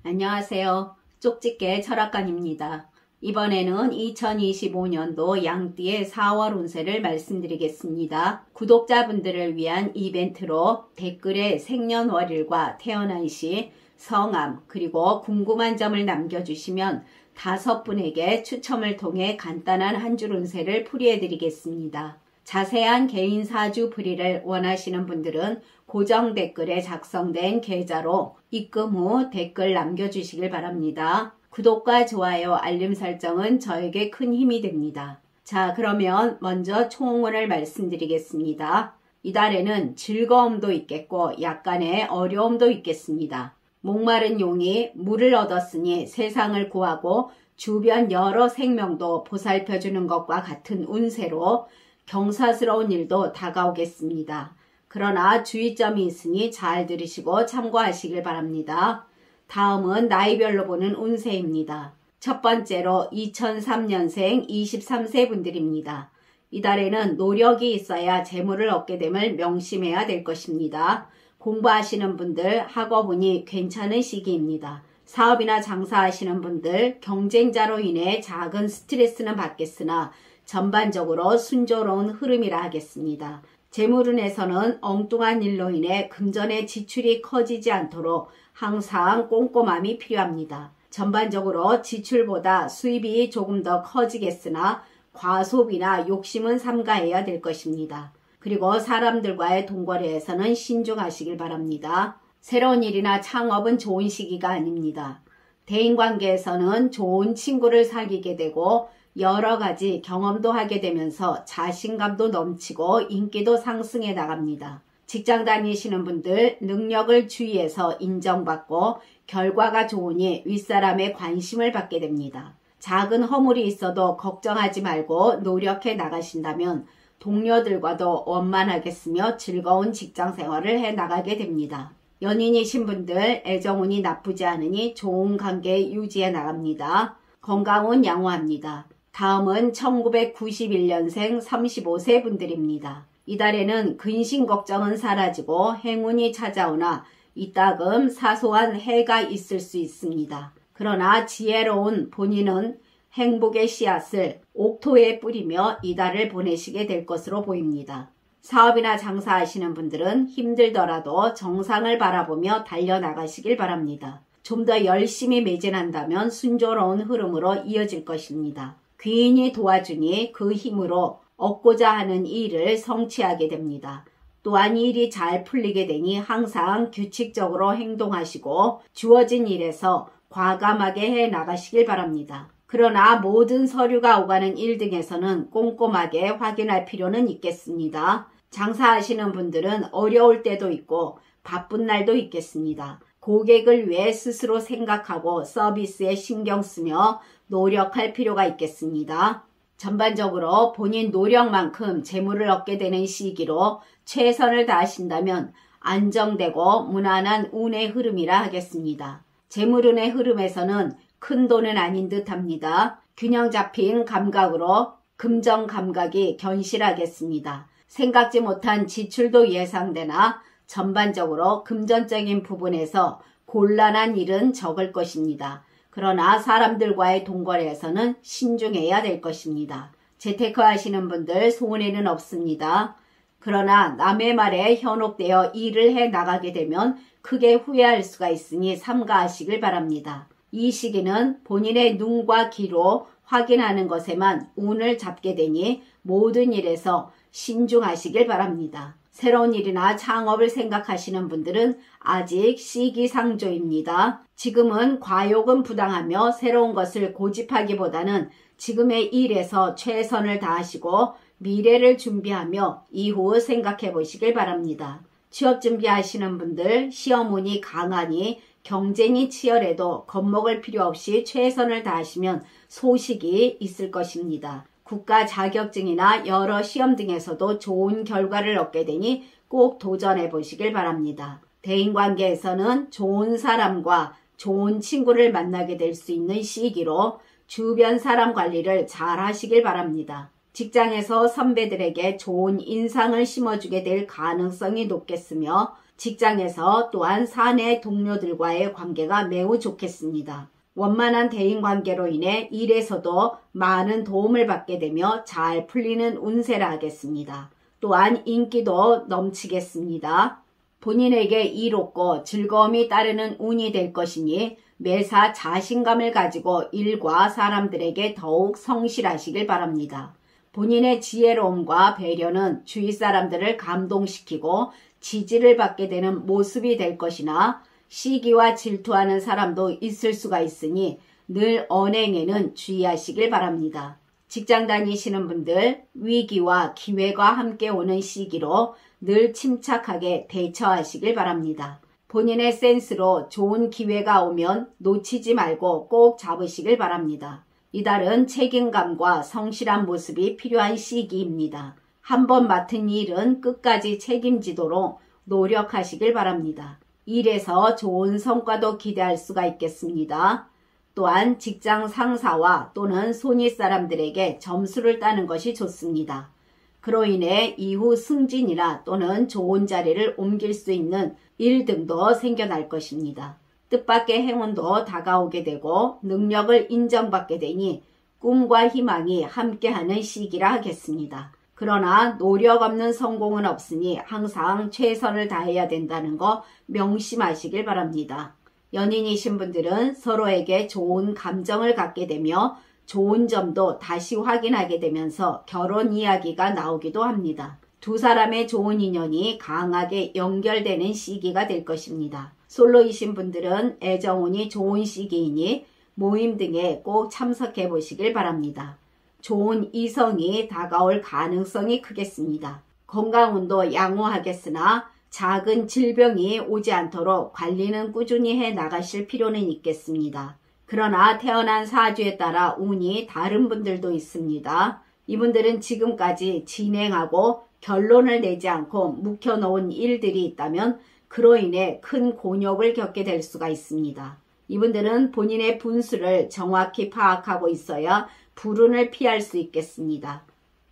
안녕하세요. 쪽집게 철학관입니다. 이번에는 2025년도 양띠의 4월 운세를 말씀드리겠습니다. 구독자분들을 위한 이벤트로 댓글에 생년월일과 태어난 시, 성함, 그리고 궁금한 점을 남겨주시면 5분에게 추첨을 통해 간단한 한 줄 운세를 풀이해드리겠습니다. 자세한 개인 사주 풀이를 원하시는 분들은 고정 댓글에 작성된 계좌로 입금 후 댓글 남겨주시길 바랍니다. 구독과 좋아요, 알림 설정은 저에게 큰 힘이 됩니다. 자, 그러면 먼저 총운을 말씀드리겠습니다. 이달에는 즐거움도 있겠고 약간의 어려움도 있겠습니다. 목마른 용이 물을 얻었으니 세상을 구하고 주변 여러 생명도 보살펴주는 것과 같은 운세로 경사스러운 일도 다가오겠습니다. 그러나 주의점이 있으니 잘 들으시고 참고하시길 바랍니다. 다음은 나이별로 보는 운세입니다. 첫 번째로 2003년생 23세 분들입니다. 이달에는 노력이 있어야 재물을 얻게 됨을 명심해야 될 것입니다. 공부하시는 분들 학업운이 괜찮은 시기입니다. 사업이나 장사하시는 분들 경쟁자로 인해 작은 스트레스는 받겠으나 전반적으로 순조로운 흐름이라 하겠습니다. 재물운에서는 엉뚱한 일로 인해 금전의 지출이 커지지 않도록 항상 꼼꼼함이 필요합니다. 전반적으로 지출보다 수입이 조금 더 커지겠으나 과소비나 욕심은 삼가해야 될 것입니다. 그리고 사람들과의 동거래에서는 신중하시길 바랍니다. 새로운 일이나 창업은 좋은 시기가 아닙니다. 대인관계에서는 좋은 친구를 사귀게 되고 여러 가지 경험도 하게 되면서 자신감도 넘치고 인기도 상승해 나갑니다. 직장 다니시는 분들 능력을 주위에서 인정받고 결과가 좋으니 윗사람의 관심을 받게 됩니다. 작은 허물이 있어도 걱정하지 말고 노력해 나가신다면 동료들과도 원만하겠으며 즐거운 직장 생활을 해 나가게 됩니다. 연인이신 분들 애정운이 나쁘지 않으니 좋은 관계 유지해 나갑니다. 건강운 양호합니다. 다음은 1991년생 35세 분들입니다. 이달에는 근심 걱정은 사라지고 행운이 찾아오나 이따금 사소한 해가 있을 수 있습니다. 그러나 지혜로운 본인은 행복의 씨앗을 옥토에 뿌리며 이달을 보내시게 될 것으로 보입니다. 사업이나 장사하시는 분들은 힘들더라도 정상을 바라보며 달려나가시길 바랍니다. 좀 더 열심히 매진한다면 순조로운 흐름으로 이어질 것입니다. 귀인이 도와주니 그 힘으로 얻고자 하는 일을 성취하게 됩니다. 또한 일이 잘 풀리게 되니 항상 규칙적으로 행동하시고 주어진 일에서 과감하게 해 나가시길 바랍니다. 그러나 모든 서류가 오가는 일 등에서는 꼼꼼하게 확인할 필요는 있겠습니다. 장사하시는 분들은 어려울 때도 있고 바쁜 날도 있겠습니다. 고객을 위해 스스로 생각하고 서비스에 신경 쓰며 노력할 필요가 있겠습니다. 전반적으로 본인 노력만큼 재물을 얻게 되는 시기로 최선을 다하신다면 안정되고 무난한 운의 흐름이라 하겠습니다. 재물운의 흐름에서는 큰 돈은 아닌 듯 합니다. 균형 잡힌 감각으로 금전 감각이 견실하겠습니다. 생각지 못한 지출도 예상되나 전반적으로 금전적인 부분에서 곤란한 일은 적을 것입니다. 그러나 사람들과의 동거래에서는 신중해야 될 것입니다. 재테크 하시는 분들 손해는 없습니다. 그러나 남의 말에 현혹되어 일을 해 나가게 되면 크게 후회할 수가 있으니 삼가하시길 바랍니다. 이 시기는 본인의 눈과 귀로 확인하는 것에만 운을 잡게 되니 모든 일에서 신중하시길 바랍니다. 새로운 일이나 창업을 생각하시는 분들은 아직 시기상조입니다. 지금은 과욕은 부당하며 새로운 것을 고집하기보다는 지금의 일에서 최선을 다하시고 미래를 준비하며 이후 생각해 보시길 바랍니다. 취업 준비하시는 분들 시험운이 강하니 경쟁이 치열해도 겁먹을 필요 없이 최선을 다하시면 소식이 있을 것입니다. 국가 자격증이나 여러 시험 등에서도 좋은 결과를 얻게 되니 꼭 도전해 보시길 바랍니다. 대인관계에서는 좋은 사람과 좋은 친구를 만나게 될 수 있는 시기로 주변 사람 관리를 잘 하시길 바랍니다. 직장에서 선배들에게 좋은 인상을 심어주게 될 가능성이 높겠으며 직장에서 또한 사내 동료들과의 관계가 매우 좋겠습니다. 원만한 대인관계로 인해 일에서도 많은 도움을 받게 되며 잘 풀리는 운세라 하겠습니다. 또한 인기도 넘치겠습니다. 본인에게 이롭고 즐거움이 따르는 운이 될 것이니 매사 자신감을 가지고 일과 사람들에게 더욱 성실하시길 바랍니다. 본인의 지혜로움과 배려는 주위 사람들을 감동시키고 지지를 받게 되는 모습이 될 것이나 시기와 질투하는 사람도 있을 수가 있으니 늘 언행에는 주의하시길 바랍니다. 직장 다니시는 분들 위기와 기회가 함께 오는 시기로 늘 침착하게 대처하시길 바랍니다. 본인의 센스로 좋은 기회가 오면 놓치지 말고 꼭 잡으시길 바랍니다. 이달은 책임감과 성실한 모습이 필요한 시기입니다. 한번 맡은 일은 끝까지 책임지도록 노력하시길 바랍니다. 일에서 좋은 성과도 기대할 수가 있겠습니다. 또한 직장 상사와 또는 손윗사람들에게 점수를 따는 것이 좋습니다. 그로 인해 이후 승진이나 또는 좋은 자리를 옮길 수 있는 일 등도 생겨날 것입니다. 뜻밖의 행운도 다가오게 되고 능력을 인정받게 되니 꿈과 희망이 함께하는 시기라 하겠습니다. 그러나 노력 없는 성공은 없으니 항상 최선을 다해야 된다는 거 명심하시길 바랍니다. 연인이신 분들은 서로에게 좋은 감정을 갖게 되며 좋은 점도 다시 확인하게 되면서 결혼 이야기가 나오기도 합니다. 두 사람의 좋은 인연이 강하게 연결되는 시기가 될 것입니다. 솔로이신 분들은 애정운이 좋은 시기이니 모임 등에 꼭 참석해 보시길 바랍니다. 좋은 이성이 다가올 가능성이 크겠습니다. 건강운도 양호하겠으나 작은 질병이 오지 않도록 관리는 꾸준히 해 나가실 필요는 있겠습니다. 그러나 태어난 사주에 따라 운이 다른 분들도 있습니다. 이분들은 지금까지 진행하고 결론을 내지 않고 묵혀놓은 일들이 있다면 그로 인해 큰 곤욕을 겪게 될 수가 있습니다. 이분들은 본인의 분수를 정확히 파악하고 있어야 불운을 피할 수 있겠습니다.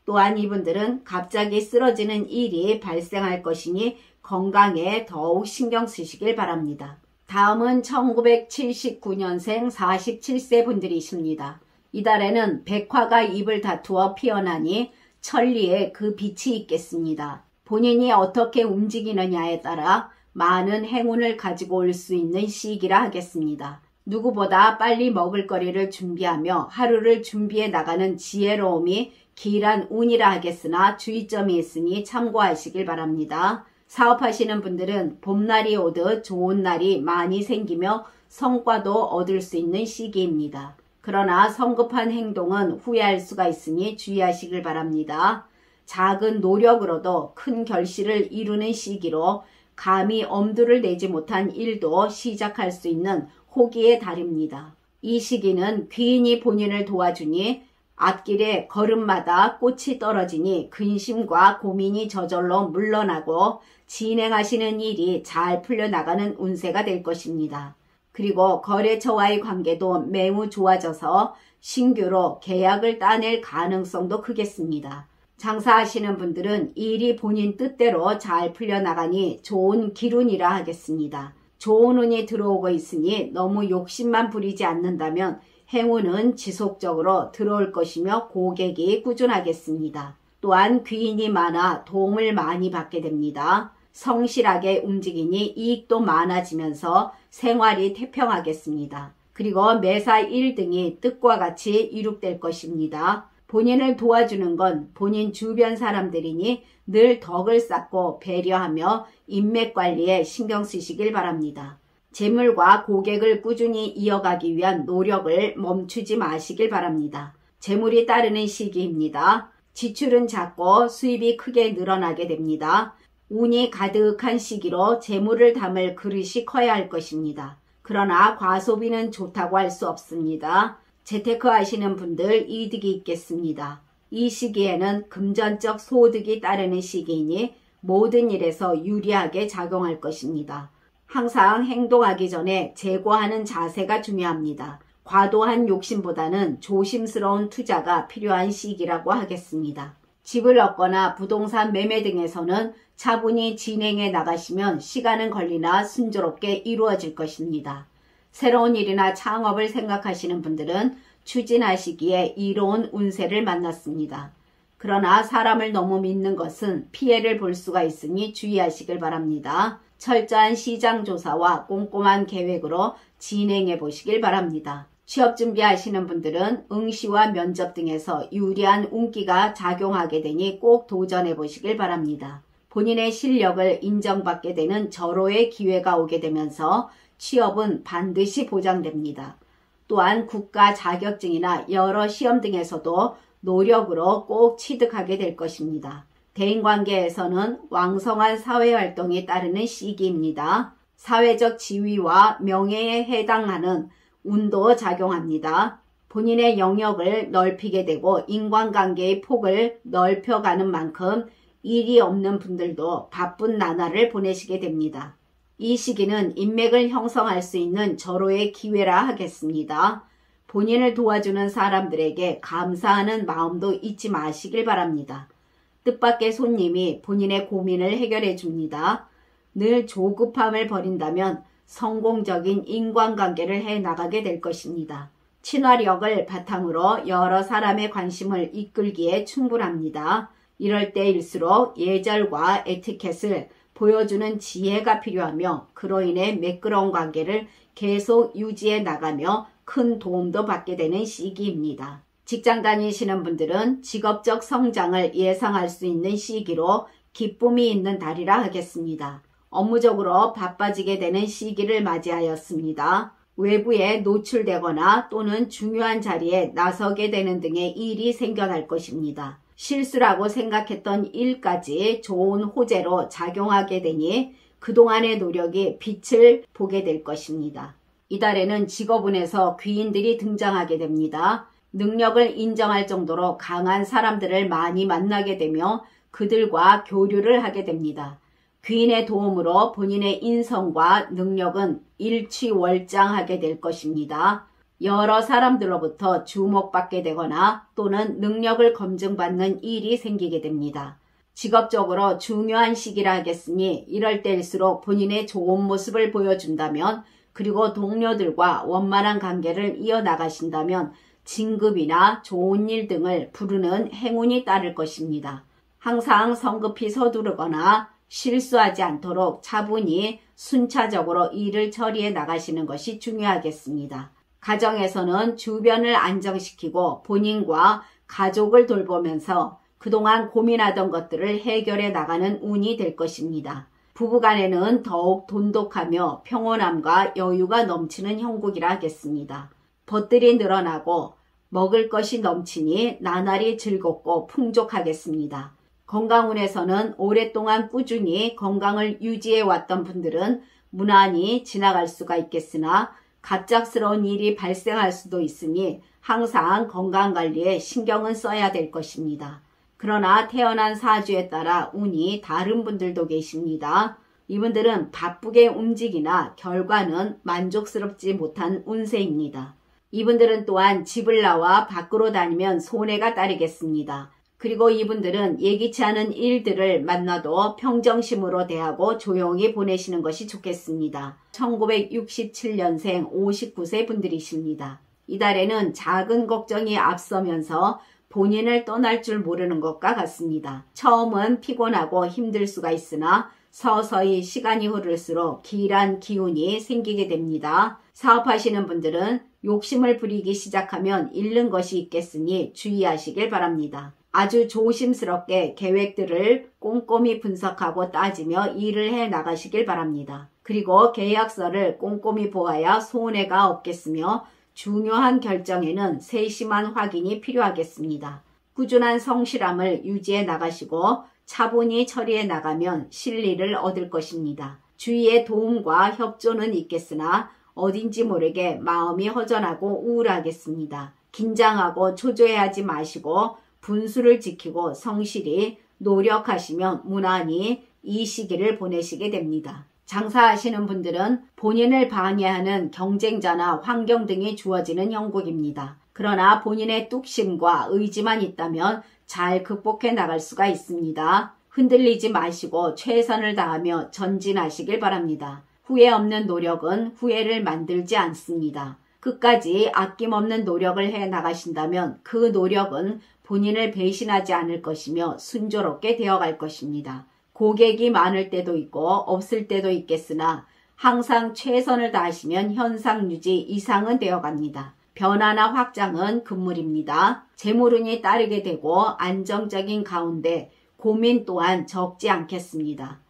또한 이분들은 갑자기 쓰러지는 일이 발생할 것이니 건강에 더욱 신경 쓰시길 바랍니다. 다음은 1979년생 47세 분들이십니다. 이달에는 백화가 입을 다투어 피어나니 천리에 그 빛이 있겠습니다. 본인이 어떻게 움직이느냐에 따라 많은 행운을 가지고 올 수 있는 시기라 하겠습니다. 누구보다 빨리 먹을거리를 준비하며 하루를 준비해 나가는 지혜로움이 길한 운이라 하겠으나 주의점이 있으니 참고하시길 바랍니다. 사업하시는 분들은 봄날이 오듯 좋은 날이 많이 생기며 성과도 얻을 수 있는 시기입니다. 그러나 성급한 행동은 후회할 수가 있으니 주의하시길 바랍니다. 작은 노력으로도 큰 결실을 이루는 시기로 감히 엄두를 내지 못한 일도 시작할 수 있는 호기의 달입니다. 이 시기는 귀인이 본인을 도와주니 앞길에 걸음마다 꽃이 떨어지니 근심과 고민이 저절로 물러나고 진행하시는 일이 잘 풀려나가는 운세가 될 것입니다. 그리고 거래처와의 관계도 매우 좋아져서 신규로 계약을 따낼 가능성도 크겠습니다. 장사하시는 분들은 일이 본인 뜻대로 잘 풀려나가니 좋은 기운이라 하겠습니다. 좋은 운이 들어오고 있으니 너무 욕심만 부리지 않는다면 행운은 지속적으로 들어올 것이며 고객이 꾸준하겠습니다. 또한 귀인이 많아 도움을 많이 받게 됩니다. 성실하게 움직이니 이익도 많아지면서 생활이 태평하겠습니다. 그리고 매사 1등이 뜻과 같이 이룩될 것입니다. 본인을 도와주는 건 본인 주변 사람들이니 늘 덕을 쌓고 배려하며 인맥 관리에 신경 쓰시길 바랍니다. 재물과 고객을 꾸준히 이어가기 위한 노력을 멈추지 마시길 바랍니다. 재물이 따르는 시기입니다. 지출은 작고 수입이 크게 늘어나게 됩니다. 운이 가득한 시기로 재물을 담을 그릇이 커야 할 것입니다. 그러나 과소비는 좋다고 할 수 없습니다. 재테크 하시는 분들 이득이 있겠습니다. 이 시기에는 금전적 소득이 따르는 시기이니 모든 일에서 유리하게 작용할 것입니다. 항상 행동하기 전에 재고하는 자세가 중요합니다. 과도한 욕심보다는 조심스러운 투자가 필요한 시기라고 하겠습니다. 집을 얻거나 부동산 매매 등에서는 차분히 진행해 나가시면 시간은 걸리나 순조롭게 이루어질 것입니다. 새로운 일이나 창업을 생각하시는 분들은 추진하시기에 이로운 운세를 만났습니다. 그러나 사람을 너무 믿는 것은 피해를 볼 수가 있으니 주의하시길 바랍니다. 철저한 시장 조사와 꼼꼼한 계획으로 진행해 보시길 바랍니다. 취업 준비하시는 분들은 응시와 면접 등에서 유리한 운기가 작용하게 되니 꼭 도전해 보시길 바랍니다. 본인의 실력을 인정받게 되는 절호의 기회가 오게 되면서 취업은 반드시 보장됩니다. 또한 국가 자격증이나 여러 시험 등에서도 노력으로 꼭 취득하게 될 것입니다. 대인관계에서는 왕성한 사회활동이 따르는 시기입니다. 사회적 지위와 명예에 해당하는 운도 작용합니다. 본인의 영역을 넓히게 되고 인간관계의 폭을 넓혀가는 만큼 일이 없는 분들도 바쁜 나날을 보내시게 됩니다. 이 시기는 인맥을 형성할 수 있는 절호의 기회라 하겠습니다. 본인을 도와주는 사람들에게 감사하는 마음도 잊지 마시길 바랍니다. 뜻밖의 손님이 본인의 고민을 해결해 줍니다. 늘 조급함을 버린다면 성공적인 인간관계를 해나가게 될 것입니다. 친화력을 바탕으로 여러 사람의 관심을 이끌기에 충분합니다. 이럴 때일수록 예절과 에티켓을 보여주는 지혜가 필요하며 그로 인해 매끄러운 관계를 계속 유지해 나가며 큰 도움도 받게 되는 시기입니다. 직장 다니시는 분들은 직업적 성장을 예상할 수 있는 시기로 기쁨이 있는 달이라 하겠습니다. 업무적으로 바빠지게 되는 시기를 맞이하였습니다. 외부에 노출되거나 또는 중요한 자리에 나서게 되는 등의 일이 생겨날 것입니다. 실수라고 생각했던 일까지 좋은 호재로 작용하게 되니 그동안의 노력이 빛을 보게 될 것입니다. 이달에는 직업운에서 귀인들이 등장하게 됩니다. 능력을 인정할 정도로 강한 사람들을 많이 만나게 되며 그들과 교류를 하게 됩니다. 귀인의 도움으로 본인의 인성과 능력은 일취월장하게 될 것입니다. 여러 사람들로부터 주목받게 되거나 또는 능력을 검증받는 일이 생기게 됩니다. 직업적으로 중요한 시기라 하겠으니 이럴 때일수록 본인의 좋은 모습을 보여준다면 그리고 동료들과 원만한 관계를 이어나가신다면 진급이나 좋은 일 등을 부르는 행운이 따를 것입니다. 항상 성급히 서두르거나 실수하지 않도록 차분히 순차적으로 일을 처리해 나가시는 것이 중요하겠습니다. 가정에서는 주변을 안정시키고 본인과 가족을 돌보면서 그동안 고민하던 것들을 해결해 나가는 운이 될 것입니다. 부부간에는 더욱 돈독하며 평온함과 여유가 넘치는 형국이라 하겠습니다. 벗들이 늘어나고 먹을 것이 넘치니 나날이 즐겁고 풍족하겠습니다. 건강운에서는 오랫동안 꾸준히 건강을 유지해 왔던 분들은 무난히 지나갈 수가 있겠으나 갑작스러운 일이 발생할 수도 있으니 항상 건강관리에 신경은 써야 될 것입니다. 그러나 태어난 사주에 따라 운이 다른 분들도 계십니다. 이분들은 바쁘게 움직이나 결과는 만족스럽지 못한 운세입니다. 이분들은 또한 집을 나와 밖으로 다니면 손해가 따르겠습니다. 그리고 이분들은 예기치 않은 일들을 만나도 평정심으로 대하고 조용히 보내시는 것이 좋겠습니다. 1967년생 59세 분들이십니다. 이달에는 작은 걱정이 앞서면서 본인을 떠날 줄 모르는 것과 같습니다. 처음은 피곤하고 힘들 수가 있으나 서서히 시간이 흐를수록 길한 기운이 생기게 됩니다. 사업하시는 분들은 욕심을 부리기 시작하면 잃는 것이 있겠으니 주의하시길 바랍니다. 아주 조심스럽게 계획들을 꼼꼼히 분석하고 따지며 일을 해 나가시길 바랍니다. 그리고 계약서를 꼼꼼히 보아야 손해가 없겠으며 중요한 결정에는 세심한 확인이 필요하겠습니다. 꾸준한 성실함을 유지해 나가시고 차분히 처리해 나가면 실리를 얻을 것입니다. 주위의 도움과 협조는 있겠으나 어딘지 모르게 마음이 허전하고 우울하겠습니다. 긴장하고 초조해하지 마시고 분수를 지키고 성실히 노력하시면 무난히 이 시기를 보내시게 됩니다. 장사하시는 분들은 본인을 방해하는 경쟁자나 환경 등이 주어지는 형국입니다. 그러나 본인의 뚝심과 의지만 있다면 잘 극복해 나갈 수가 있습니다. 흔들리지 마시고 최선을 다하며 전진하시길 바랍니다. 후회 없는 노력은 후회를 만들지 않습니다. 끝까지 아낌없는 노력을 해 나가신다면 그 노력은 본인을 배신하지 않을 것이며 순조롭게 되어갈 것입니다. 고객이 많을 때도 있고 없을 때도 있겠으나 항상 최선을 다하시면 현상 유지 이상은 되어갑니다. 변화나 확장은 금물입니다. 재물운이 따르게 되고 안정적인 가운데 고민 또한 적지 않겠습니다.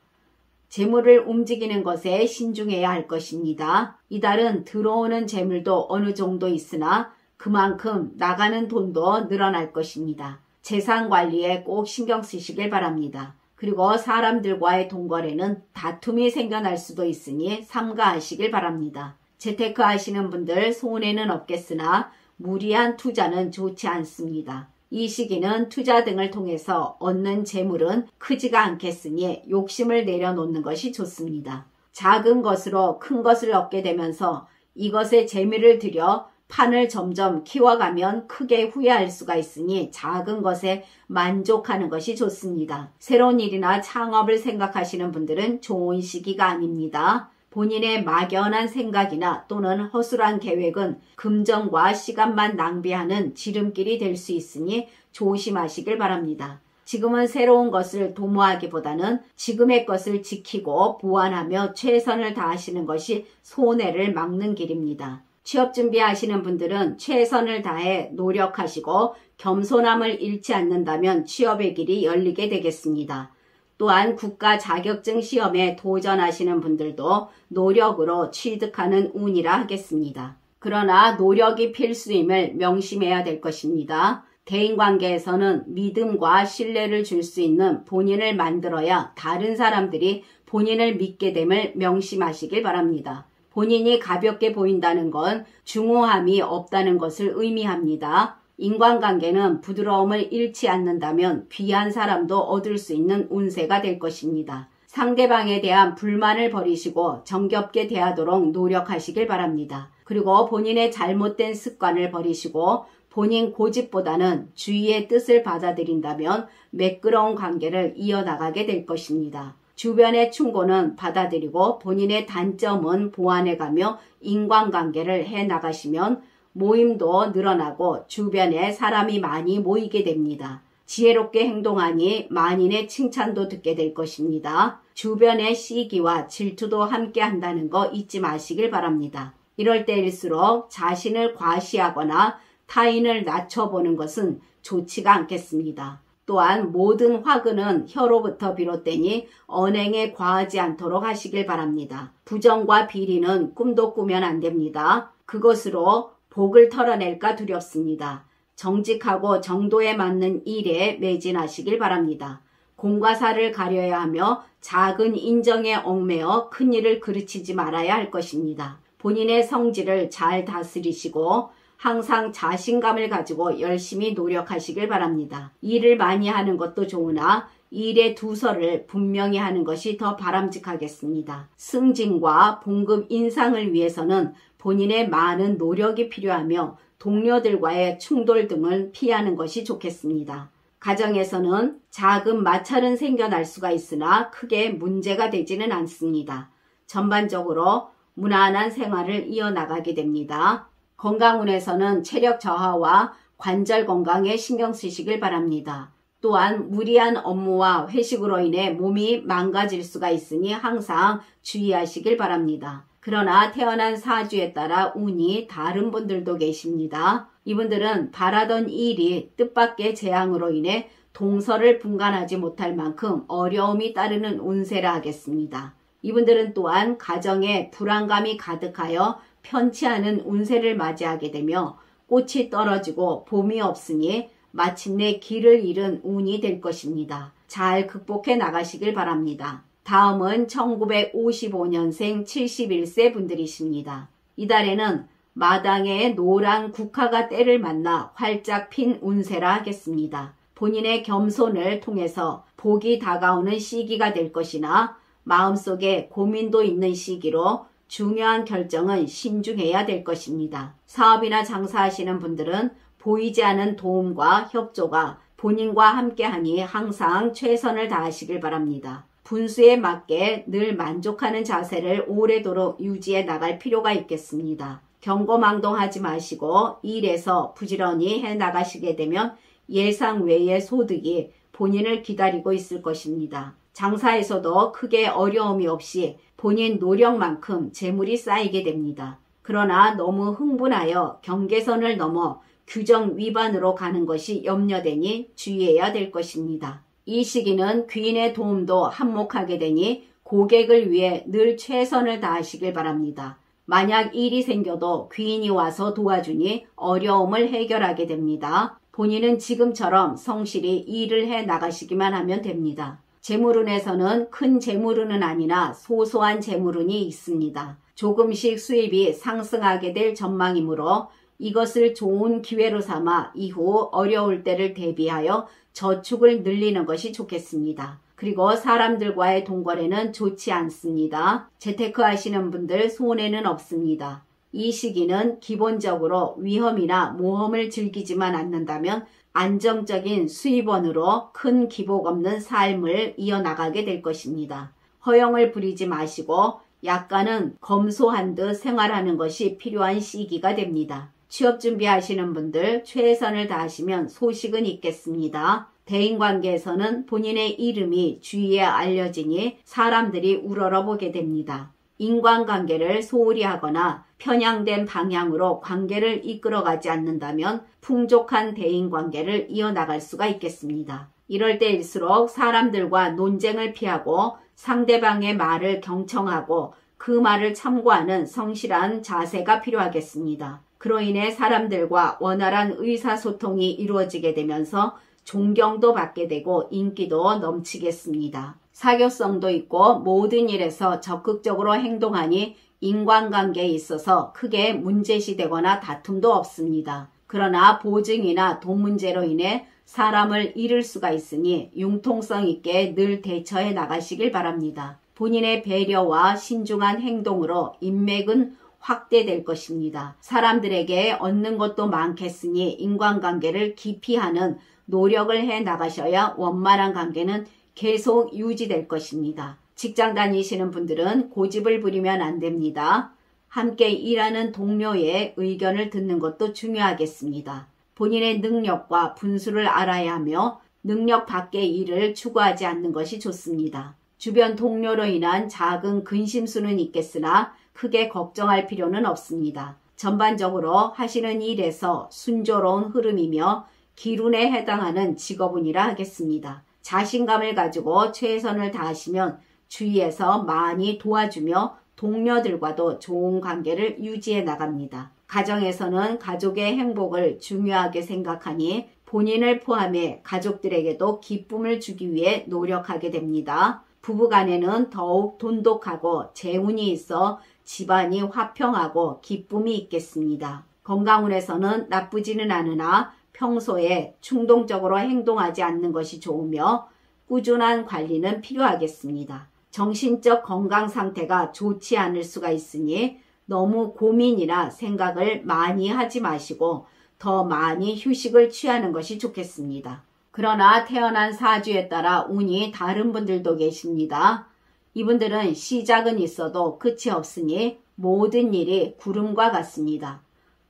재물을 움직이는 것에 신중해야 할 것입니다. 이달은 들어오는 재물도 어느 정도 있으나 그만큼 나가는 돈도 늘어날 것입니다. 재산 관리에 꼭 신경 쓰시길 바랍니다. 그리고 사람들과의 동거래는 다툼이 생겨날 수도 있으니 삼가하시길 바랍니다. 재테크 하시는 분들 손해는 없겠으나 무리한 투자는 좋지 않습니다. 이 시기는 투자 등을 통해서 얻는 재물은 크지가 않겠으니 욕심을 내려놓는 것이 좋습니다. 작은 것으로 큰 것을 얻게 되면서 이것에 재미를 들여 판을 점점 키워가면 크게 후회할 수가 있으니 작은 것에 만족하는 것이 좋습니다. 새로운 일이나 창업을 생각하시는 분들은 좋은 시기가 아닙니다. 본인의 막연한 생각이나 또는 허술한 계획은 금전과 시간만 낭비하는 지름길이 될 수 있으니 조심하시길 바랍니다. 지금은 새로운 것을 도모하기보다는 지금의 것을 지키고 보완하며 최선을 다하시는 것이 손해를 막는 길입니다. 취업 준비하시는 분들은 최선을 다해 노력하시고 겸손함을 잃지 않는다면 취업의 길이 열리게 되겠습니다. 또한 국가 자격증 시험에 도전하시는 분들도 노력으로 취득하는 운이라 하겠습니다. 그러나 노력이 필수임을 명심해야 될 것입니다. 대인관계에서는 믿음과 신뢰를 줄 수 있는 본인을 만들어야 다른 사람들이 본인을 믿게 됨을 명심하시길 바랍니다. 본인이 가볍게 보인다는 건 중후함이 없다는 것을 의미합니다. 인간관계는 부드러움을 잃지 않는다면 귀한 사람도 얻을 수 있는 운세가 될 것입니다. 상대방에 대한 불만을 버리시고 정겹게 대하도록 노력하시길 바랍니다. 그리고 본인의 잘못된 습관을 버리시고 본인 고집보다는 주위의 뜻을 받아들인다면 매끄러운 관계를 이어나가게 될 것입니다. 주변의 충고는 받아들이고 본인의 단점은 보완해가며 인간관계를 해나가시면 모임도 늘어나고 주변에 사람이 많이 모이게 됩니다. 지혜롭게 행동하니 만인의 칭찬도 듣게 될 것입니다. 주변의 시기와 질투도 함께 한다는 거 잊지 마시길 바랍니다. 이럴 때일수록 자신을 과시하거나 타인을 낮춰보는 것은 좋지가 않겠습니다. 또한 모든 화근은 혀로부터 비롯되니 언행에 과하지 않도록 하시길 바랍니다. 부정과 비리는 꿈도 꾸면 안 됩니다. 그것으로 복을 털어낼까 두렵습니다. 정직하고 정도에 맞는 일에 매진하시길 바랍니다. 공과 사를 가려야 하며 작은 인정에 얽매여 큰 일을 그르치지 말아야 할 것입니다. 본인의 성질을 잘 다스리시고 항상 자신감을 가지고 열심히 노력하시길 바랍니다. 일을 많이 하는 것도 좋으나 일의 두서를 분명히 하는 것이 더 바람직하겠습니다. 승진과 봉급 인상을 위해서는 본인의 많은 노력이 필요하며 동료들과의 충돌 등을 피하는 것이 좋겠습니다. 가정에서는 작은 마찰은 생겨날 수가 있으나 크게 문제가 되지는 않습니다. 전반적으로 무난한 생활을 이어나가게 됩니다. 건강운에서는 체력 저하와 관절 건강에 신경 쓰시길 바랍니다. 또한 무리한 업무와 회식으로 인해 몸이 망가질 수가 있으니 항상 주의하시길 바랍니다. 그러나 태어난 사주에 따라 운이 다른 분들도 계십니다. 이분들은 바라던 일이 뜻밖의 재앙으로 인해 동서를 분간하지 못할 만큼 어려움이 따르는 운세라 하겠습니다. 이분들은 또한 가정에 불안감이 가득하여 편치 않은 운세를 맞이하게 되며 꽃이 떨어지고 봄이 없으니 마침내 길을 잃은 운이 될 것입니다. 잘 극복해 나가시길 바랍니다. 다음은 1955년생 71세 분들이십니다. 이달에는 마당에 노란 국화가 때를 만나 활짝 핀 운세라 하겠습니다. 본인의 겸손을 통해서 복이 다가오는 시기가 될 것이나 마음속에 고민도 있는 시기로 중요한 결정은 신중해야 될 것입니다. 사업이나 장사하시는 분들은 보이지 않은 도움과 협조가 본인과 함께하니 항상 최선을 다하시길 바랍니다. 분수에 맞게 늘 만족하는 자세를 오래도록 유지해 나갈 필요가 있겠습니다. 경거망동하지 마시고 일에서 부지런히 해 나가시게 되면 예상 외의 소득이 본인을 기다리고 있을 것입니다. 장사에서도 크게 어려움이 없이 본인 노력만큼 재물이 쌓이게 됩니다. 그러나 너무 흥분하여 경계선을 넘어 규정 위반으로 가는 것이 염려되니 주의해야 될 것입니다. 이 시기는 귀인의 도움도 한몫하게 되니 고객을 위해 늘 최선을 다하시길 바랍니다. 만약 일이 생겨도 귀인이 와서 도와주니 어려움을 해결하게 됩니다. 본인은 지금처럼 성실히 일을 해 나가시기만 하면 됩니다. 재물운에서는 큰 재물운은 아니나 소소한 재물운이 있습니다. 조금씩 수입이 상승하게 될 전망이므로 이것을 좋은 기회로 삼아 이후 어려울 때를 대비하여 저축을 늘리는 것이 좋겠습니다. 그리고 사람들과의 동거래는 좋지 않습니다. 재테크 하시는 분들 손해는 없습니다. 이 시기는 기본적으로 위험이나 모험을 즐기지만 않는다면 안정적인 수입원으로 큰 기복 없는 삶을 이어나가게 될 것입니다. 허영을 부리지 마시고 약간은 검소한 듯 생활하는 것이 필요한 시기가 됩니다. 취업 준비하시는 분들 최선을 다하시면 소식은 있겠습니다. 대인관계에서는 본인의 이름이 주위에 알려지니 사람들이 우러러보게 됩니다. 인간관계를 소홀히 하거나 편향된 방향으로 관계를 이끌어가지 않는다면 풍족한 대인관계를 이어나갈 수가 있겠습니다. 이럴 때일수록 사람들과 논쟁을 피하고 상대방의 말을 경청하고 그 말을 참고하는 성실한 자세가 필요하겠습니다. 그로 인해 사람들과 원활한 의사소통이 이루어지게 되면서 존경도 받게 되고 인기도 넘치겠습니다. 사교성도 있고 모든 일에서 적극적으로 행동하니 인간관계에 있어서 크게 문제시되거나 다툼도 없습니다. 그러나 보증이나 돈 문제로 인해 사람을 잃을 수가 있으니 융통성 있게 늘 대처해 나가시길 바랍니다. 본인의 배려와 신중한 행동으로 인맥은 확대될 것입니다. 사람들에게 얻는 것도 많겠으니 인간관계를 깊이 하는 노력을 해 나가셔야 원만한 관계는 계속 유지될 것입니다. 직장 다니시는 분들은 고집을 부리면 안 됩니다. 함께 일하는 동료의 의견을 듣는 것도 중요하겠습니다. 본인의 능력과 분수를 알아야 하며 능력 밖의 일을 추구하지 않는 것이 좋습니다. 주변 동료로 인한 작은 근심수는 있겠으나 크게 걱정할 필요는 없습니다. 전반적으로 하시는 일에서 순조로운 흐름이며 기운에 해당하는 직업운이라 하겠습니다. 자신감을 가지고 최선을 다하시면 주위에서 많이 도와주며 동료들과도 좋은 관계를 유지해 나갑니다. 가정에서는 가족의 행복을 중요하게 생각하니 본인을 포함해 가족들에게도 기쁨을 주기 위해 노력하게 됩니다. 부부간에는 더욱 돈독하고 재운이 있어 집안이 화평하고 기쁨이 있겠습니다. 건강운에서는 나쁘지는 않으나 평소에 충동적으로 행동하지 않는 것이 좋으며 꾸준한 관리는 필요하겠습니다. 정신적 건강 상태가 좋지 않을 수가 있으니 너무 고민이나 생각을 많이 하지 마시고 더 많이 휴식을 취하는 것이 좋겠습니다. 그러나 태어난 사주에 따라 운이 다른 분들도 계십니다. 이분들은 시작은 있어도 끝이 없으니 모든 일이 구름과 같습니다.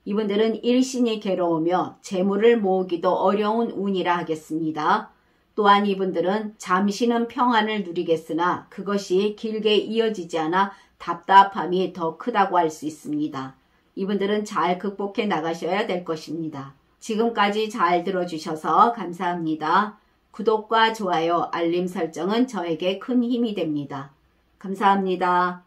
이분들은 일신이 괴로우며 재물을 모으기도 어려운 운이라 하겠습니다. 또한 이분들은 잠시는 평안을 누리겠으나 그것이 길게 이어지지 않아 답답함이 더 크다고 할 수 있습니다. 이분들은 잘 극복해 나가셔야 될 것입니다. 지금까지 잘 들어주셔서 감사합니다. 구독과 좋아요, 알림 설정은 저에게 큰 힘이 됩니다. 감사합니다.